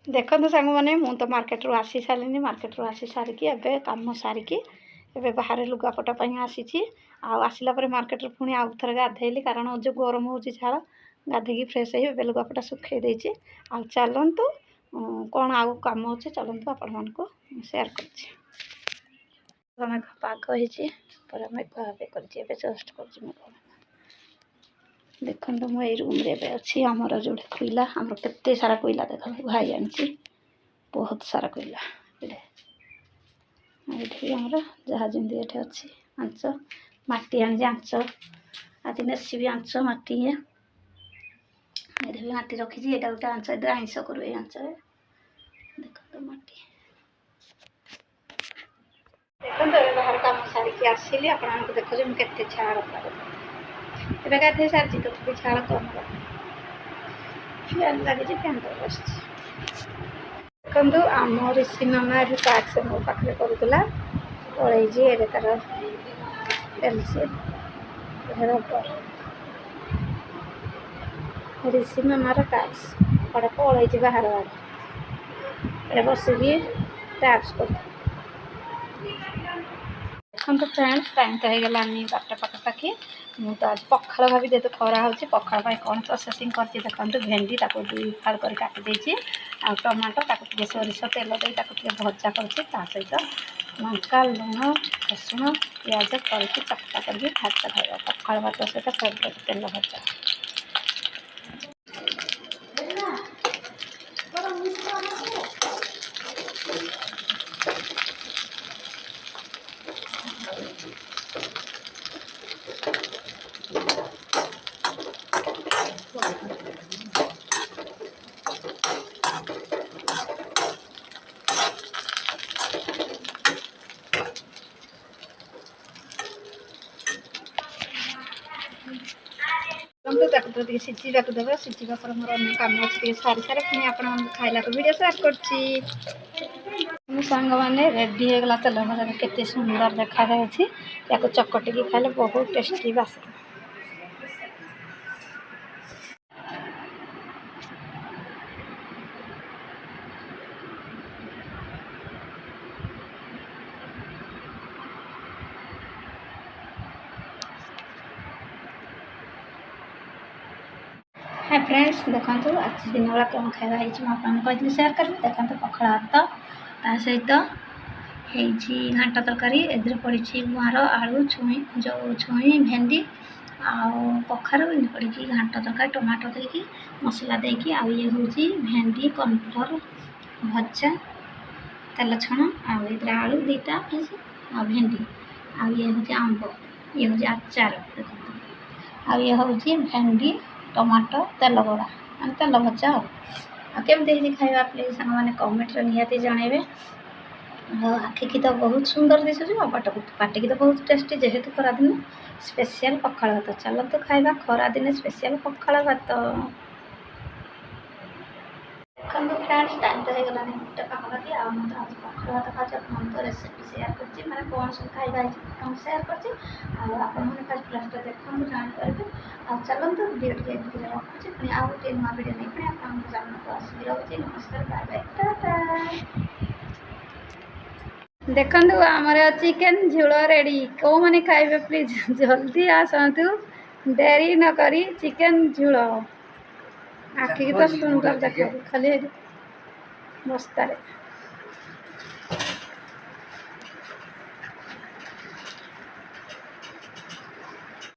देखो सांग मैंने मु तो मार्केट रू आसी सारे मार्केट रू आसी सारिकी एबे काम सारिकी एबे बाहर लुगापटा आसी आसला मार्केट रू पुणी आउ थे गाधेली कारण जो गरम हो झाड़ गाधेकी फ्रेश हो लुगापटा सुखे देती आ चलतु कौन आउ कम अच्छे चलतु आपण मान सेयार कर पाग हो मेघ जस्ट कर देखो मुझे रूम रे अच्छी आमर जो कोईला आम के सारा कोईला देख भाई आनी बहुत सारा कोईला ये आमर जहाँ जमी ये अच्छी आंच मटी आनी आंच आज नेसी भी आंच मटी ये भी मटी रखी ये गोटे आंच इधर आईस करू ये आंच देख तो मटी देखो बाहर कम सारिकी आसली आपको देखो मुझे झाड़ ଏବେ ଗାଧେଇ ସାରିଛି ତଥାପି ଝାଳ କମ୍ ଫ୍ୟାନ୍ ଲାଗିଛି ଫ୍ୟାନ୍ ତଳେ ବସିଛି ଦେଖନ୍ତୁ ଆମ ରିଷି ମାମା ଏବେ ଟାକ୍ସ ମୋ ପାଖରେ କରୁଥିଲା ପଳେଇଛି ଏବେ ତାର ଚାଲିଛି ରବର ରିଷି ମାମାର ଟାକ୍ସ କୁଆଡ଼େ ପଳେଇଛି ବାହାର ଆଡ଼େ ଏବେ ବସିକି ଟାକ୍ସ କରୁଛି ଦେଖନ୍ତୁ ଫ୍ରେଣ୍ଡ ଟାଇମ୍ ତ ହେଇଗଲାନି 12ଟା ପାଖାପାଖି ମୁଁ ତ ଆଜି ପଖାଳ ଭାବି ଯେହେତୁ ଖରା ହେଉଛି ପଖାଳ ପାଇଁ କ'ଣ ପ୍ରୋସେସିଂ କରିଛି ଦେଖନ୍ତୁ ଭେଣ୍ଡି ତାକୁ 2 ଫାଳ କରି କାଟି ଦେଇଛି ଆଉ ଟମାଟୋ ତାକୁ ଟିକେ ସୋରିଷ ତେଲ ଦେଇ ତାକୁ ଟିକେ ଭଜା କରୁଛି ତା ସହିତ ଲଙ୍କା ଲୁଣ ରସୁଣ ପିଆଜ କରିକି ଚକଟା କରିକି ଭାତ ଖାଇବା ପଖାଳ ଭାତ ସହିତ ଫେଭରେଟ୍ ତେଲ ଭଜା ताको तो सीझा देवे सीझा पर मोर अन्य कम अच्छे सारी सारे पुणी आप खाइला वीडियो सेयार कर सांग मैंने रेडी होगला तेल भजा केते सुंदर देखा या चकटिकी खाइले बहुत टेस्टी बास हाय फ्रेंड्स देखो आज दिन बेला कौन खाଇବା ହେଇଛି ମୁଁ ଆପଣଙ୍କୁ କହିଥିଲି ସେୟାର କରିବି ଦେଖନ୍ତୁ ପଖାଳ ଭାତ ତା ସହିତ ହେଇଛି ଘାଣ୍ଟ ତରକାରୀ ଏଥିରେ ପଡ଼ିଛି ଗୁଆଁର ଆଳୁ ଛୁଇଁ ଯେଉଁ ଛୁଇଁ ଭେଣ୍ଡି ଆଉ କଖାରୁ ଏମିତି ପଡ଼ିକି ଘାଣ୍ଟ ତରକାରୀ ଟମାଟୋ ଦେଇକି ମସଲା ଦେଇକି ଆଉ ଇଏ ହେଉଛି ଭେଣ୍ଡି କର୍ଣ୍ଣଫ୍ଲୋର ଭଜା ତେଲ ଛଣା ଆଉ ଏଥିରେ ଆଳୁ ଦୁଇଟା ଆଉ ଭେଣ୍ଡି ଆଉ ଇଏ ହେଉଛି ଆମ୍ବ ଇଏ ହେଉଛି ଆଚାର ଦେଖନ୍ତୁ ଆଉ ଇଏ ହେଉଛି ଭେଣ୍ଡି टमाटो तेल बड़ा मान तेल भजा केमती खाଇବା प्लीज सांग मैंने कमेंट निहाती जनइबे आखि की तो बहुत सुंदर दिशुच पार्टी की तो बहुत टेस्टी जेहेतु खरा दिन स्पेशल पखाल भात चलते खाଇବା खरा दिन स्पेशल पखाल भात देखो फ्रेंड्स टाइम तो होगा 1 पाखापाखि आज पखाल भात खाच तो रेसिपी सेयार कर कौन सब खाଇବା सेयार कर फास्ट देखो जापर आ चलते वीडियो टे रखुच्छे पुणी आउ गोटे नुआ वीडियो नहीं पुणी आप चैनल को आसिक रखुच्छे नमस्कार बाय बाय टाटा देखु आमर चिकेन झोल रेडी कौ मैंने खाइबे प्लीज जल्दी आसतु देरी न करी चिकेन झोल आखिक तो सुंदर देख खाली बस्तार